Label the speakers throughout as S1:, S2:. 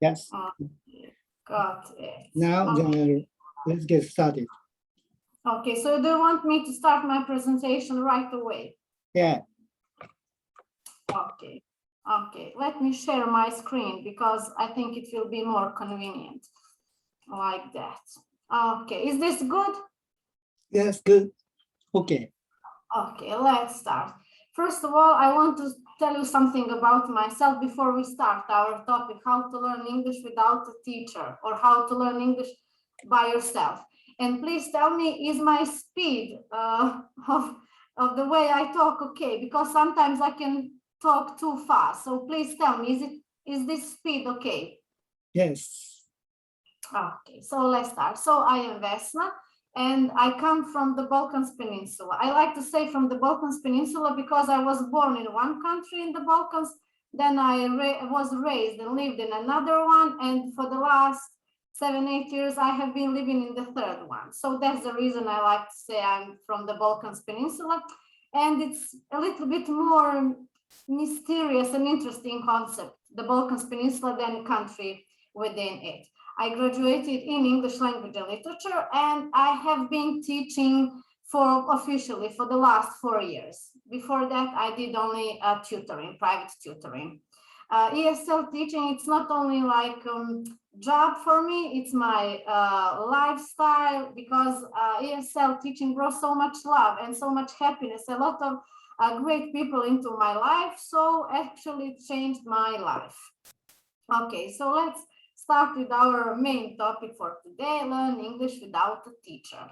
S1: Yes.
S2: Got it.
S1: Now, let's get started.
S2: Okay, so do you want me to start my presentation right away?
S1: Yeah.
S2: Okay. Okay, let me share my screen because I think it will be more convenient like that. Okay, is this good?
S1: Yes, good. Okay.
S2: Okay, let's start. First of all, I want to tell you something about myself before we start our topic, how to learn English without a teacher or how to learn English by yourself. And please tell me, is my speed of the way I talk okay? Because sometimes I can talk too fast. So please tell me, is this speed okay?
S1: Yes.
S2: Okay, so let's start. So I am Vesna. And I come from the Balkans Peninsula. I like to say from the Balkans Peninsula because I was born in one country in the Balkans, then I was raised and lived in another one, and for the last 7-8 years I have been living in the third one. So that's the reason I like to say I'm from the Balkans Peninsula, and it's a little bit more mysterious and interesting concept, the Balkans Peninsula, than country within it. I graduated in English language and literature, and I have been teaching officially for the last 4 years. Before that, I did only tutoring, private tutoring. ESL teaching, it's not only like job for me, it's my lifestyle, because ESL teaching brought so much love and so much happiness, a lot of great people into my life, so actually it changed my life. Okay, so let's start with our main topic for today, learn English without a teacher.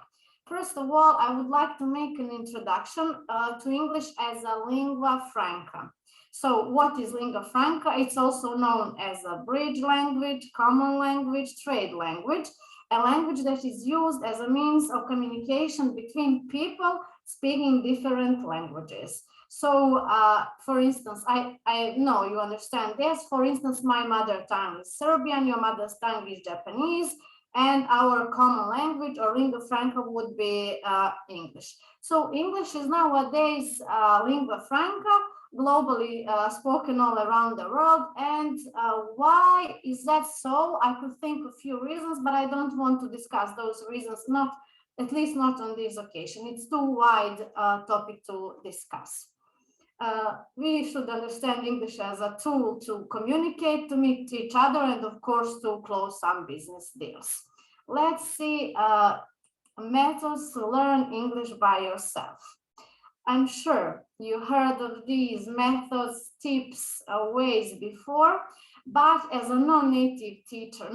S2: First of all, I would like to make an introduction to English as a lingua franca. So what is lingua franca? It's also known as a bridge language, common language, trade language, a language that is used as a means of communication between people speaking different languages. So, for instance, I know you understand this. For instance, my mother tongue is Serbian, your mother's tongue is Japanese, and our common language or lingua franca would be English. So English is nowadays lingua franca, globally spoken all around the world. And why is that so? I could think of a few reasons, but I don't want to discuss those reasons, at least not on this occasion. It's too wide topic to discuss. We should understand English as a tool to communicate, to meet each other, and of course to close some business deals. Let's see methods to learn English by yourself. I'm sure you heard of these methods, tips, ways before, but as a non-native teacher,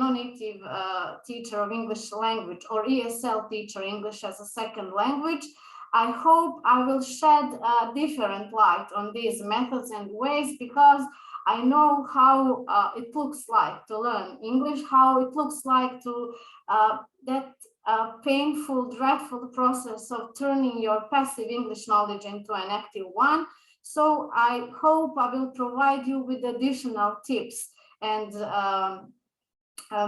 S2: teacher of English language, or ESL teacher, English as a second language, I hope I will shed a different light on these methods and ways, because I know how it looks like to learn English, how it looks like to that painful, dreadful process of turning your passive English knowledge into an active one. So I hope I will provide you with additional tips and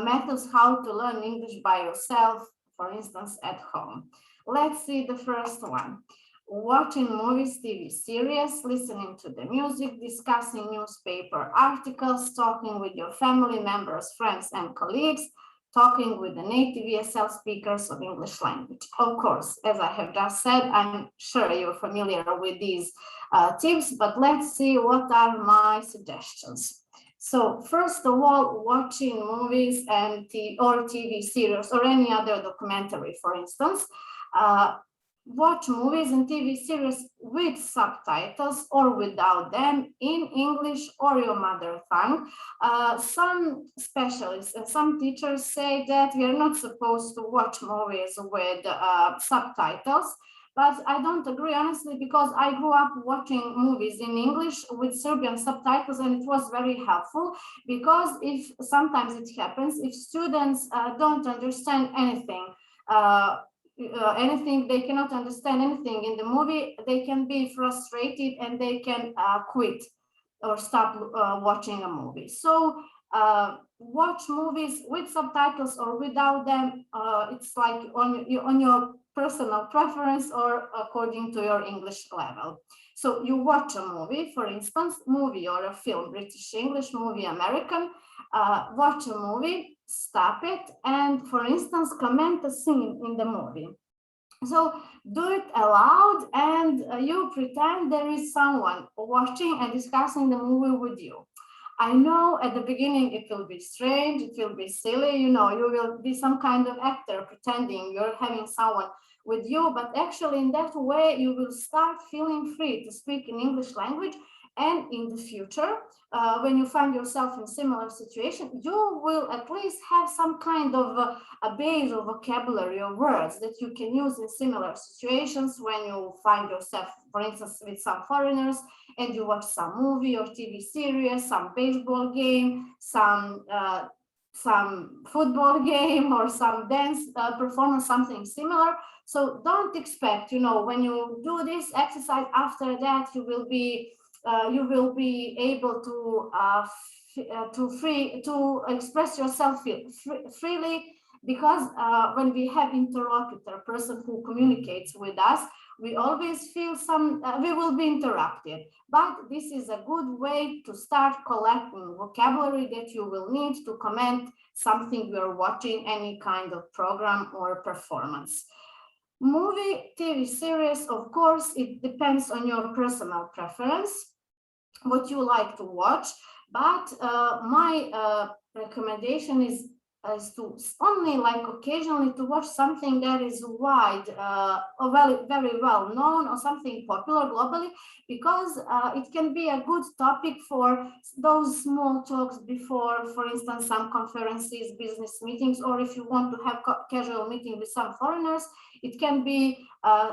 S2: methods how to learn English by yourself, for instance, at home. Let's see the first one. Watching movies, TV series, listening to the music, discussing newspaper articles, talking with your family members, friends, and colleagues, talking with the native ESL speakers of English language. Of course, as I have just said, I'm sure you're familiar with these tips, but let's see what are my suggestions. So first of all, watching movies and or TV series or any other documentary, for instance, watch movies and TV series with subtitles or without them in English or your mother tongue. Some specialists and some teachers say that we are not supposed to watch movies with subtitles, but I don't agree, honestly, because I grew up watching movies in English with Serbian subtitles, and it was very helpful, because if sometimes it happens, if students don't understand anything, they cannot understand anything in the movie, they can be frustrated and they can quit or stop watching a movie. So watch movies with subtitles or without them. It's like on your personal preference or according to your English level. So you watch a movie, for instance, movie or a film, British English movie, American, watch a movie, stop it, and for instance, comment a scene in the movie. So do it aloud and you pretend there is someone watching and discussing the movie with you. I know at the beginning it will be strange, it will be silly, you will be some kind of actor pretending you're having someone with you, but actually in that way you will start feeling free to speak in English language. And in the future, when you find yourself in similar situation, you will at least have some kind of a base of vocabulary or words that you can use in similar situations when you find yourself, for instance, with some foreigners and you watch some movie or TV series, some baseball game, some football game or some dance performance, something similar. So don't expect, when you do this exercise, after that you will be able to express yourself freely, because when we have interlocutor, person who communicates with us, we always feel we will be interrupted. But this is a good way to start collecting vocabulary that you will need to comment something you're watching, any kind of program or performance. Movie, TV series, of course, it depends on your personal preference, what you like to watch, but my recommendation is to only occasionally to watch something that is wide or very well known or something popular globally, because it can be a good topic for those small talks before, for instance, some conferences, business meetings, or if you want to have casual meeting with some foreigners, it can be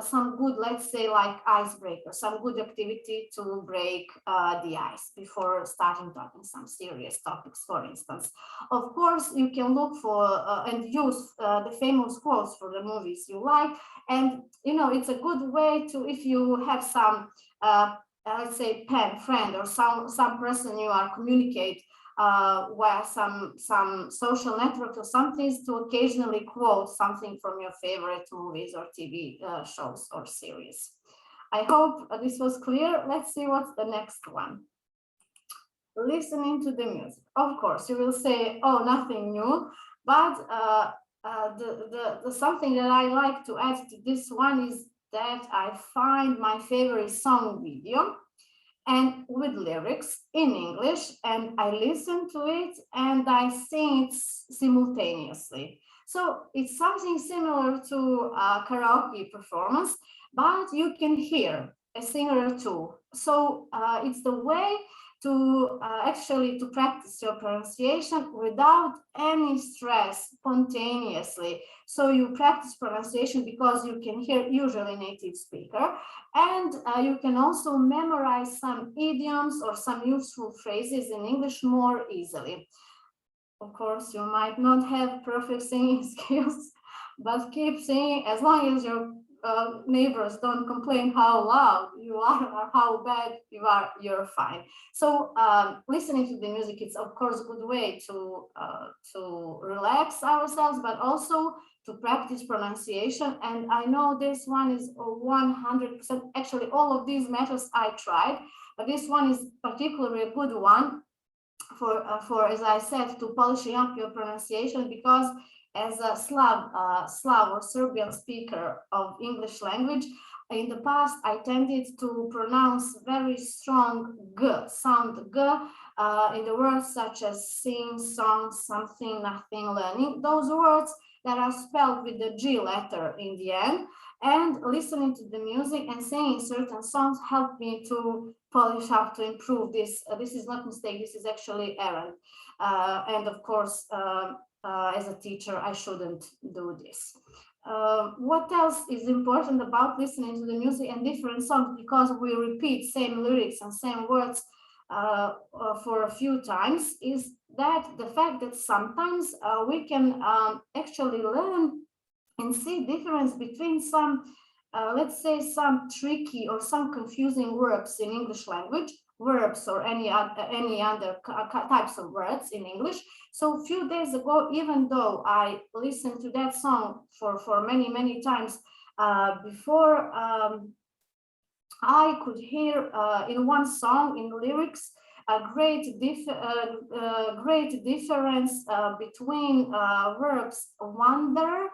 S2: some good, let's say, like icebreaker, some good activity to break the ice before starting talking some serious topics, for instance. Of course, you can look for and use the famous quotes for the movies you like. And, it's a good way to, if you have some, let's say, friend or some person you are communicate via some social network or something, to occasionally quote something from your favorite movies or TV shows or series. I hope this was clear. Let's see what's the next one. Listening to the music. Of course, you will say, oh, nothing new, but the something that I like to add to this one is that I find my favorite song video and with lyrics in English, and I listen to it and I sing it simultaneously. So it's something similar to a karaoke performance, but you can hear a singer or two. So it's the way to actually to practice your pronunciation without any stress, spontaneously. So you practice pronunciation because you can hear usually native speaker, and you can also memorize some idioms or some useful phrases in English more easily. Of course, you might not have perfect singing skills, but keep singing as long as your neighbors don't complain how loud you are or how bad you are, you're fine. So listening to the music, it's of course a good way to relax ourselves, but also to practice pronunciation. And I know this one is 100%, actually all of these methods I tried, but this one is particularly a good one for as I said, to polishing up your pronunciation, because as a Slav or Serbian speaker of English language, in the past I tended to pronounce very strong G, sound G, in the words such as sing, song, something, nothing, learning, those words that are spelled with the G letter in the end. And listening to the music and singing certain songs helped me to polish up, to improve this. This is not mistake, this is actually errand. And of course, as a teacher, I shouldn't do this. What else is important about listening to the music and different songs, because we repeat same lyrics and same words for a few times, is that the fact that sometimes we can actually learn and see difference between some, let's say, some tricky or some confusing verbs in English language, verbs or any other types of words in English. So a few days ago, even though I listened to that song for many times before I could hear in one song, in lyrics, a great difference between verbs wonder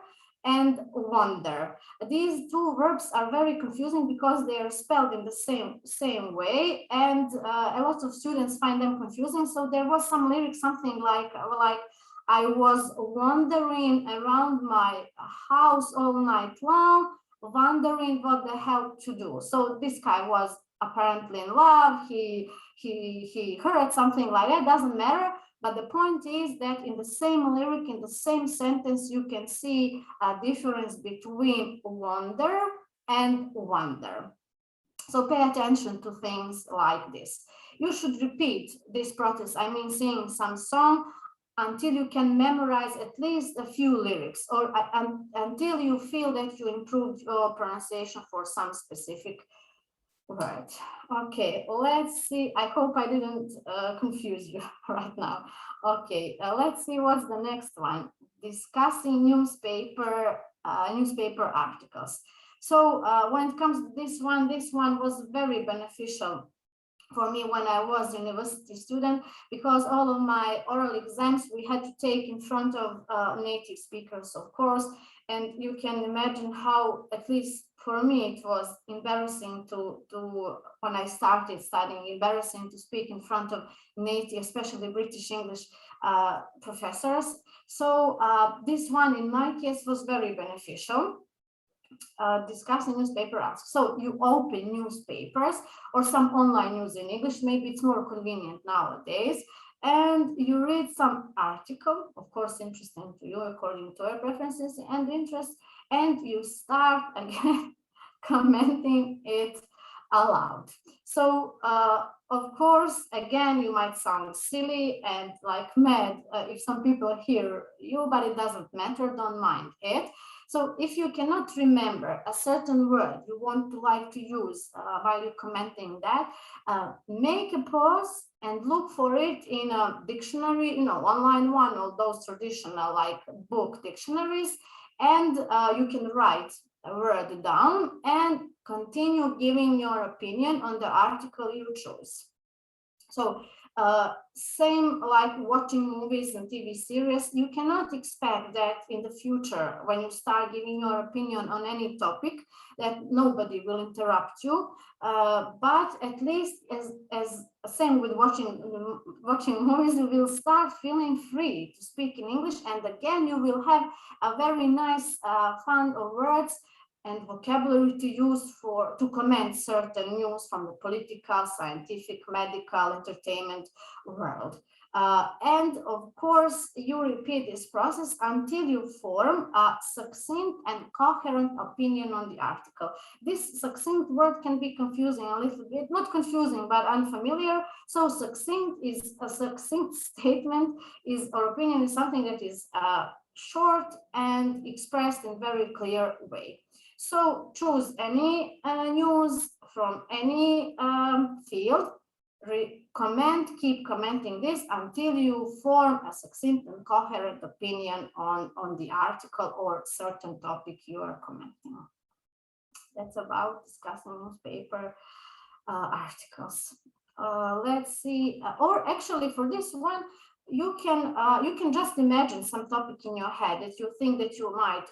S2: and wonder. These two verbs are very confusing because they are spelled in the same way, and a lot of students find them confusing. So there was some lyrics, something like I was wandering around my house all night long, wondering what the hell to do. So this guy was apparently in love. He heard something like that, doesn't matter. But the point is that in the same lyric, in the same sentence, you can see a difference between wonder and wonder. So pay attention to things like this. You should repeat this process, I mean sing some song, until you can memorize at least a few lyrics, or until you feel that you improved your pronunciation for some specific word. Okay, let's see. I hope I didn't confuse you right now. Okay, let's see what's the next one. Discussing newspaper articles. So when it comes to this one was very beneficial for me when I was a university student, because all of my oral exams we had to take in front of native speakers, of course, and you can imagine how, at least for me, it was embarrassing to when I started studying, embarrassing to speak in front of native, especially British English professors. So this one in my case was very beneficial. Discussing newspaper articles. So you open newspapers or some online news in English, maybe it's more convenient nowadays, and you read some article, of course interesting to you according to your preferences and interests, and you start again commenting it aloud. So of course, again, you might sound silly and like mad if some people hear you, but it doesn't matter, don't mind it. So if you cannot remember a certain word you want to use while you're commenting that, make a pause and look for it in a dictionary, online one, or those traditional like book dictionaries, and you can write a word down and continue giving your opinion on the article you chose. So same like watching movies and TV series, you cannot expect that in the future, when you start giving your opinion on any topic, that nobody will interrupt you. But at least as same with watching movies, you will start feeling free to speak in English. And again, you will have a very nice fund of words and vocabulary to use to comment certain news from the political, scientific, medical, entertainment world. And of course, you repeat this process until you form a succinct and coherent opinion on the article. This succinct word can be confusing a little bit, not confusing, but unfamiliar. So succinct is a succinct statement or opinion is something that is short and expressed in very clear way. So choose any news from any field, keep commenting this until you form a succinct and coherent opinion on the article or certain topic you are commenting on. That's about discussing newspaper articles. Let's see, or actually for this one, you can just imagine some topic in your head that you think that you might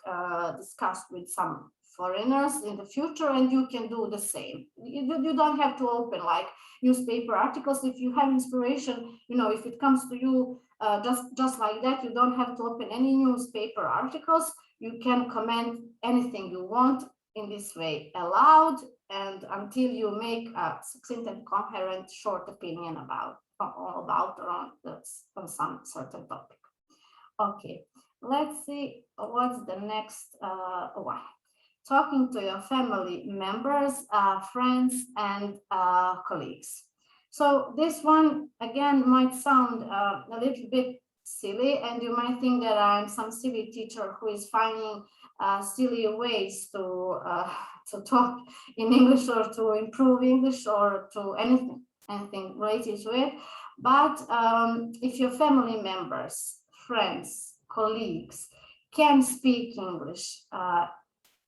S2: discuss with some foreigners in the future, and you can do the same. You don't have to open like newspaper articles. If you have inspiration, if it comes to you just like that, you don't have to open any newspaper articles. You can comment anything you want in this way aloud, and until you make a succinct and coherent short opinion about on some certain topic. Okay, let's see what's the next one. Talking to your family members, friends, and colleagues. So this one again might sound a little bit silly, and you might think that I'm some silly teacher who is finding silly ways to talk in English or to improve English or to anything related to it. But if your family members, friends, colleagues can speak English,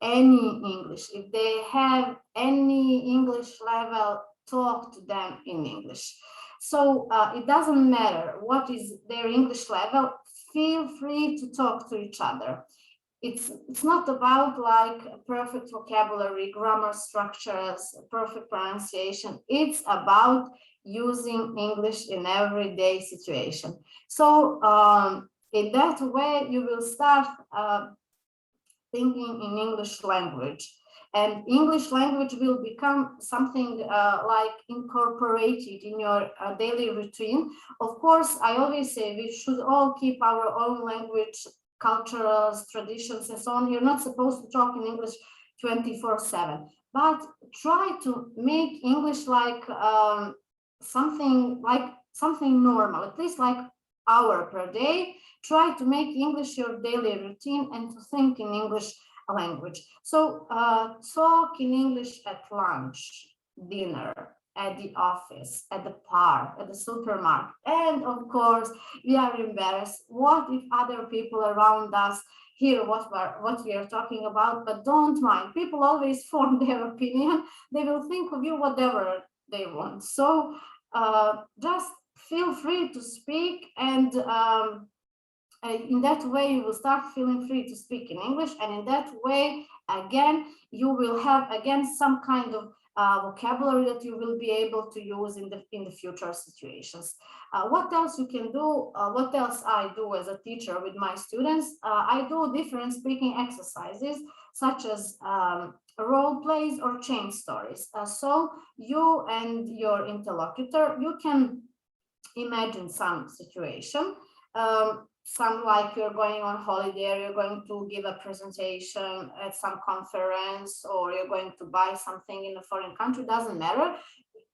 S2: any English. If they have any English level, talk to them in English. So it doesn't matter what is their English level, feel free to talk to each other. It's not about like perfect vocabulary, grammar structures, perfect pronunciation. It's about using English in everyday situation. So in that way, you will start thinking in English language. And English language will become something like incorporated in your daily routine. Of course, I always say we should all keep our own language, cultures, traditions, and so on. You're not supposed to talk in English 24/7, but try to make English like something normal, at least like hour per day. Try to make English your daily routine and to think in English language. So talk in English at lunch, dinner, at the office, at the park, at the supermarket. And of course, we are embarrassed. What if other people around us hear what we are talking about? But don't mind. People always form their opinion. They will think of you whatever they want. So just feel free to speak, and in that way you will start feeling free to speak in English, and in that way again you will have again some kind of vocabulary that you will be able to use in the future situations. What else you can do? What else I do as a teacher with my students? I do different speaking exercises such as role plays or chain stories. So you and your interlocutor, you can imagine some situation. Some like you're going on holiday, or you're going to give a presentation at some conference, or you're going to buy something in a foreign country, doesn't matter.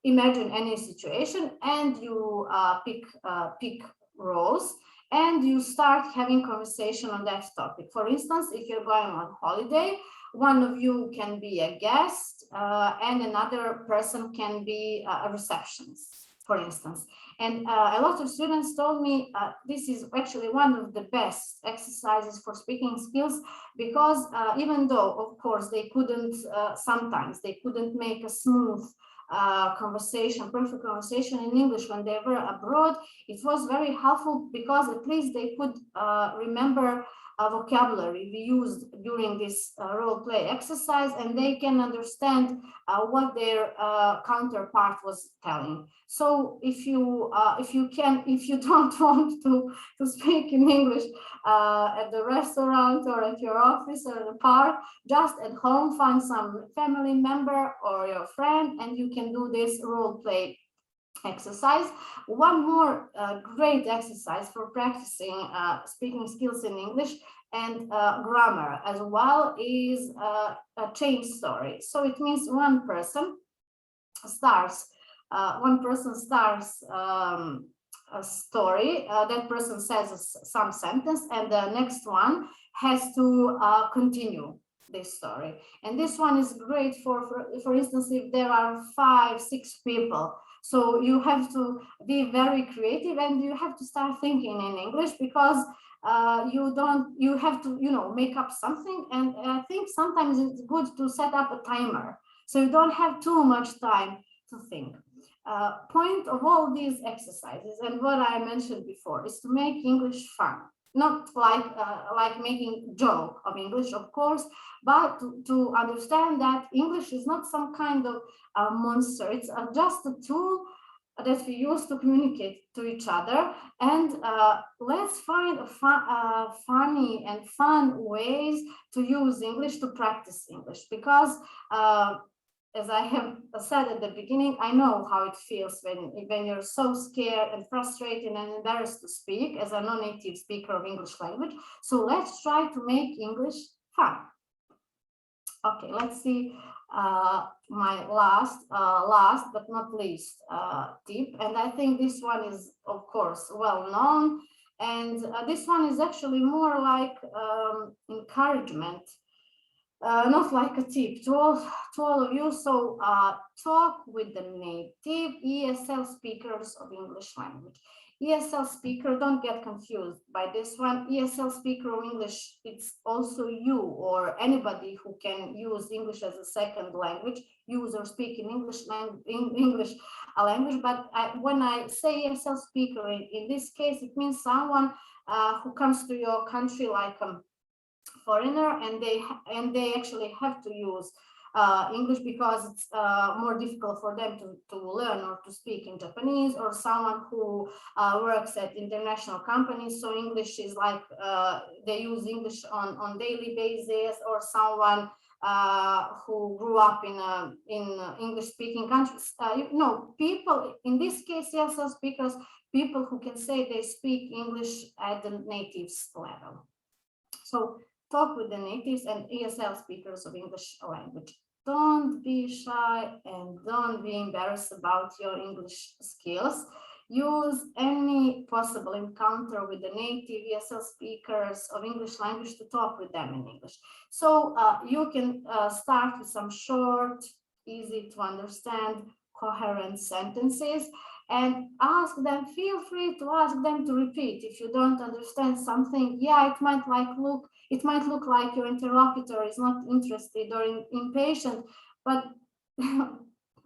S2: Imagine any situation and you pick roles and you start having conversation on that topic. For instance, if you're going on holiday, one of you can be a guest and another person can be a receptionist, for instance. And a lot of students told me this is actually one of the best exercises for speaking skills, because even though, of course, they couldn't, sometimes they couldn't make a smooth perfect conversation in English when they were abroad, it was very helpful because at least they could remember vocabulary we used during this role play exercise, and they can understand what their counterpart was telling. So if you don't want to speak in English at the restaurant or at your office or the park, just at home find some family member or your friend and you can do this role play exercise. One more great exercise for practicing speaking skills in English and grammar as well is a chain story. So it means one person starts a story, that person says some sentence and the next one has to continue this story. And this one is great for instance, if there are 5-6 people. So you have to be very creative and you have to start thinking in English, because you have to, make up something. And I think sometimes it's good to set up a timer so you don't have too much time to think. Point of all these exercises and what I mentioned before is to make English fun. Not like making joke of English, of course, but to understand that English is not some kind of monster. It's just a tool that we use to communicate to each other. And let's find funny and fun ways to use English, to practice English, because as I have said at the beginning, I know how it feels when you're so scared and frustrated and embarrassed to speak as a non-native speaker of English language. So let's try to make English fun. Okay, let's see my last but not least tip. And I think this one is, of course, well known. And this one is actually more like encouragement. Not like a tip to all of you. So talk with the native ESL speakers of English language. ESL speaker, don't get confused by this one. ESL speaker of English, it's also you or anybody who can use English as a second language, use or speak in English language. But when I say ESL speaker, in this case, it means someone who comes to your country like a foreigner, and they actually have to use English because it's more difficult for them to learn or to speak in Japanese, or someone who works at international companies. So English is like they use English on daily basis, or someone who grew up in English-speaking countries. People in this case, ESL speakers, people who can say they speak English at the natives level. So talk with the natives and ESL speakers of English language. Don't be shy and don't be embarrassed about your English skills. Use any possible encounter with the native ESL speakers of English language to talk with them in English. So you can start with some short, easy to understand, coherent sentences, and ask them, feel free to ask them to repeat if you don't understand something. Yeah, it might look like your interlocutor is not interested or impatient, but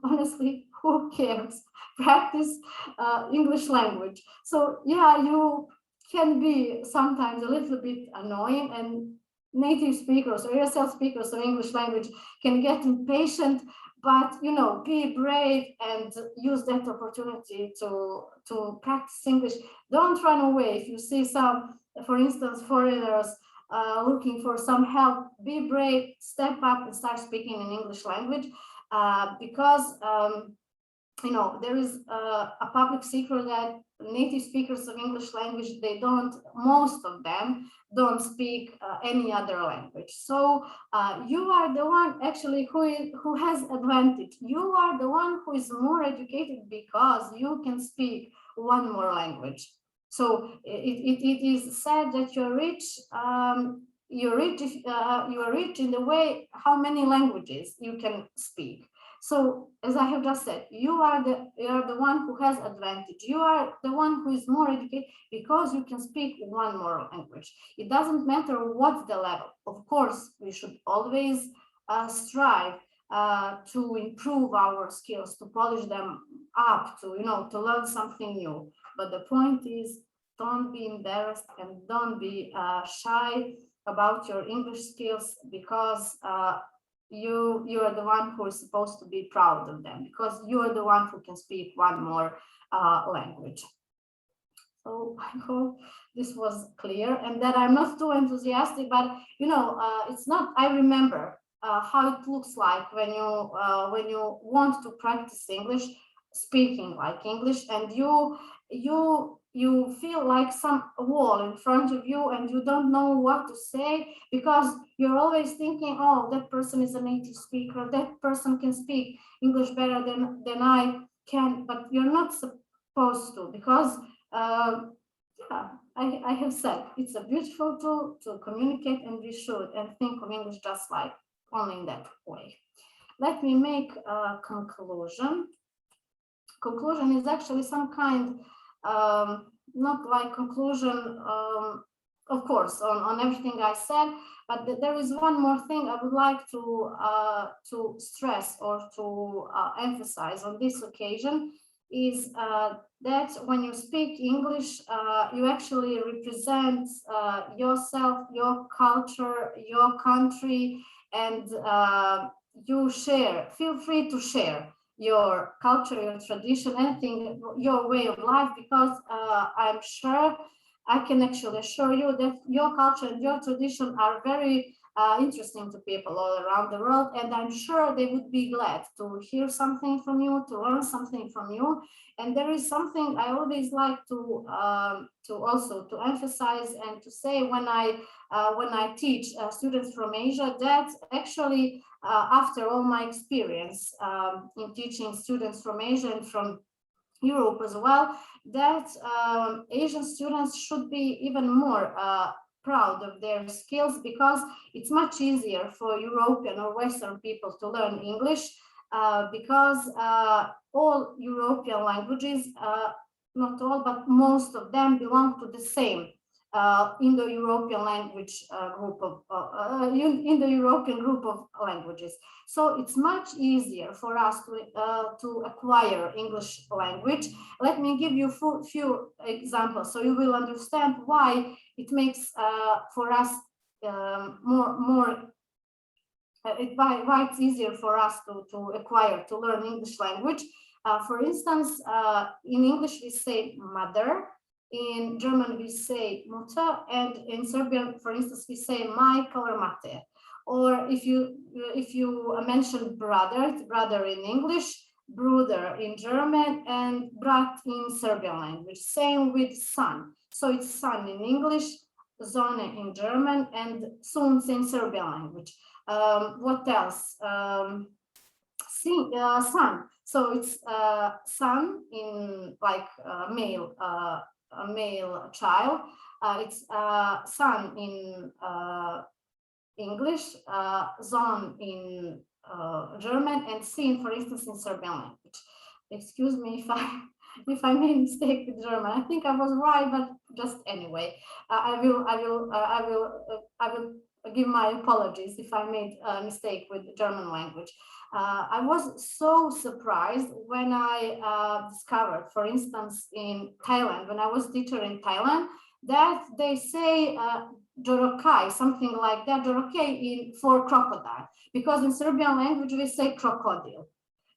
S2: honestly, who cares? Practice English language. So yeah, you can be sometimes a little bit annoying, and native speakers or ESL speakers of English language can get impatient, but be brave and use that opportunity to practice English. Don't run away if you see some, for instance, foreigners looking for some help. Be brave, step up and start speaking in English language, because there is a public secret that native speakers of English language, most of them don't speak any other language. So you are the one actually who has advantage. You are the one who is more educated because you can speak one more language. So it is said that you're rich. You are rich in the way how many languages you can speak. So as I have just said, you are the one who has advantage. You are the one who is more educated because you can speak one more language. It doesn't matter what's the level. Of course, we should always strive to improve our skills, to polish them up, to learn something new. But the point is, don't be embarrassed and don't be shy about your English skills, because you are the one who is supposed to be proud of them, because you are the one who can speak one more language. So I hope this was clear and that I'm not too enthusiastic, but it's not. I remember how it looks like when you want to practice English, speaking like English, and you feel like some wall in front of you and you don't know what to say, because you're always thinking, oh, that person is a native speaker, that person can speak English better than I can, but you're not supposed to, because I have said it's a beautiful tool to communicate, and we should and think of English just like only in that way. Let me make a conclusion. Conclusion is actually some kind, not like conclusion, of course, on everything I said, but there is one more thing I would like to stress or to emphasize on this occasion, is that when you speak English, you actually represent yourself, your culture, your country, and you feel free to share your culture, your tradition, anything, your way of life, because I'm sure, I can actually assure you that your culture and your tradition are very interesting to people all around the world, and I'm sure they would be glad to hear something from you, to learn something from you. And there is something I always like to also to emphasize and to say when I teach students from Asia, that actually after all my experience in teaching students from Asia and from Europe as well, that Asian students should be even more proud of their skills, because it's much easier for European or Western people to learn English, because all European languages not all, but most of them belong to the same Indo-European language group of Indo-European group of languages. So it's much easier for us to acquire English language. Let me give you a few examples so you will understand why it makes for us why it's easier for us to acquire, to learn English language. For instance, in English we say mother, in German we say Mutter, and in Serbian, for instance, we say majka or mate. Or if you mention brother in English, bruder in German, and brat in Serbian language. Same with son. So it's son in English, zone in German, and sunce in Serbian language. What else? Son. So it's son in like male. A male child. It's son in English, zon in German, and sin, for instance, in Serbian language. Excuse me if I made a mistake with German. I think I was right, but just anyway, I will give my apologies if I made a mistake with the German language. I was so surprised when I discovered, for instance, in Thailand, when I was teacher in Thailand, that they say jorokai, something like that, jorokai for crocodile, because in Serbian language we say crocodile.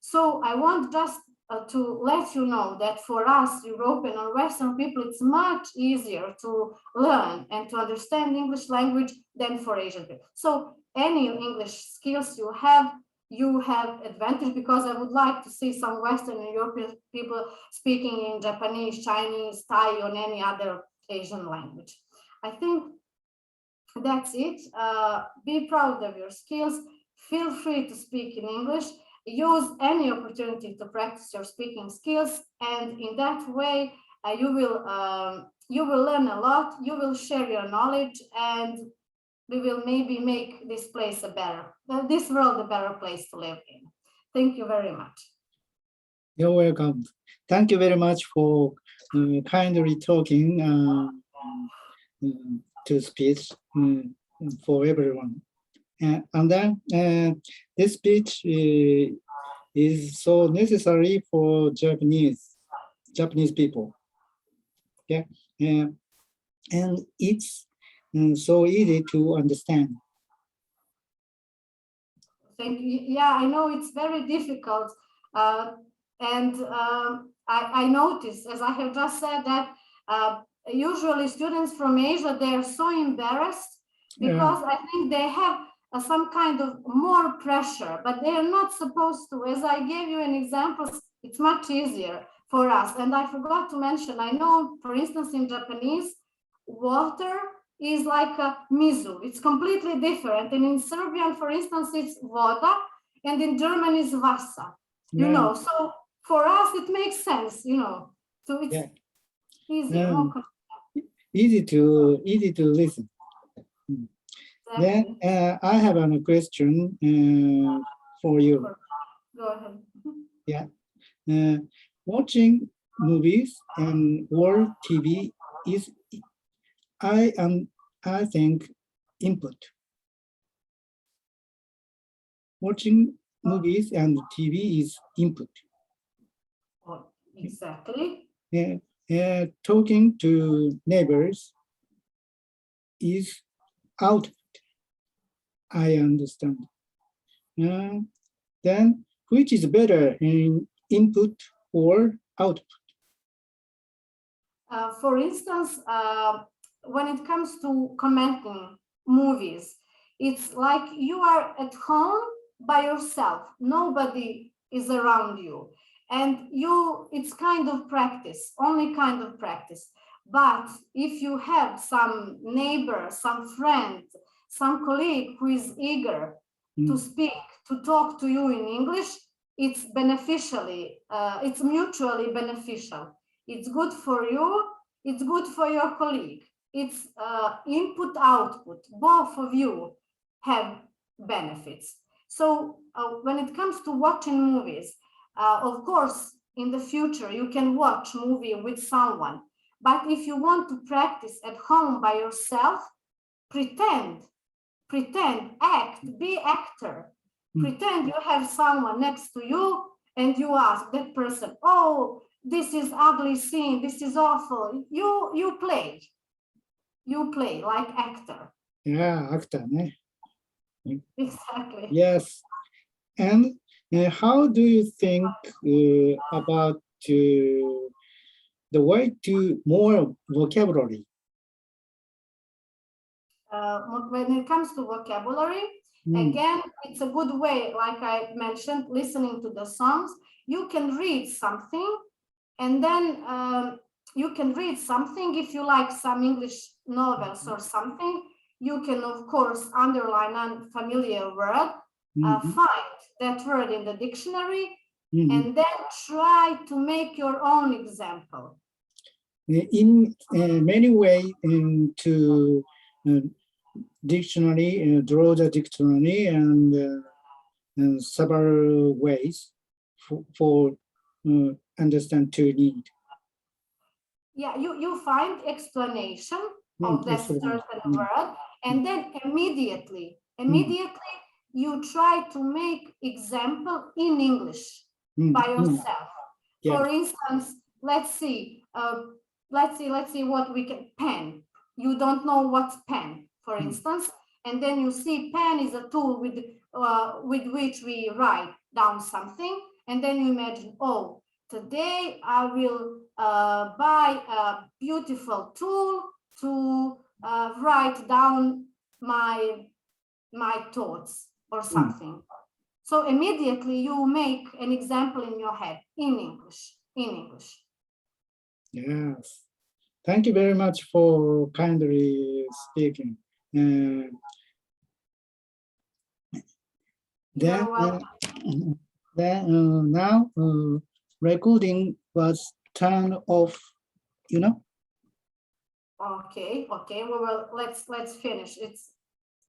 S2: So I want just to let you know that for us, European or Western people, it's much easier to learn and to understand English language than for Asian people. So any English skills you have advantage, because I would like to see some Western and European people speaking in Japanese, Chinese, Thai, or any other Asian language. I think that's it. Be proud of your skills. Feel free to speak in English. Use any opportunity to practice your speaking skills, and in that way, you will learn a lot. You will share your knowledge, and we will maybe make this place this world a better place to live in. Thank you very much.
S1: You're welcome. Thank you very much for kindly talking to speech for everyone. And then this speech is so necessary for Japanese people. Okay, and it's so easy to understand.
S2: Thank you. Yeah, I know it's very difficult, and I noticed, as I have just said, that usually students from Asia, they are so embarrassed because I think they have some kind of more pressure, but they are not supposed to. As I gave you an example, it's much easier for us. And I forgot to mention, I know, for instance, in Japanese, water is like a mizu. It's completely different. And in Serbian, for instance, it's voda, and in German is vasa. You know, so for us, it makes sense, you know. So it's easy
S1: to listen. Then I have a question for you.
S2: Go ahead.
S1: Yeah, watching movies and or TV is, I think, input. Watching movies and TV is input.
S2: Oh, exactly.
S1: Talking to neighbors is output. I understand. Then which is better, in input or output?
S2: For instance, when it comes to commenting movies, it's like you are at home by yourself. Nobody is around you. And it's kind of practice, only kind of practice. But if you have some neighbor, some friend, some colleague who is eager to speak, to talk to you in English, it's it's mutually beneficial. It's good for you, it's good for your colleague. It's input, output, both of you have benefits. So when it comes to watching movies, of course, in the future, you can watch movie with someone. But if you want to practice at home by yourself, pretend, act, be actor. Pretend you have someone next to you and you ask that person, oh, this is ugly scene, this is awful. You play like actor.
S1: Yeah, actor.
S2: Exactly.
S1: Yes. And how do you think about the way to more vocabulary?
S2: When it comes to vocabulary, again, it's a good way, like I mentioned, listening to the songs. You can read something, and then you can read something if you like some English novels or something. You can, of course, underline a familiar word, find that word in the dictionary, and then try to make your own example.
S1: In many ways, to dictionary, draw the dictionary, and several ways for understand to need.
S2: Yeah, you find explanation of that certain word, and then immediately you try to make example in English by yourself. For instance, let's see what we can, pen. You don't know what's pen, for instance, and then you see pen is a tool with which we write down something, and then you imagine, oh, today I will buy a beautiful tool to write down my thoughts or something. So immediately you make an example in your head in English.
S1: Yes. Thank you very much for kindly speaking. Now recording was turned off,
S2: Okay. Well, let's finish.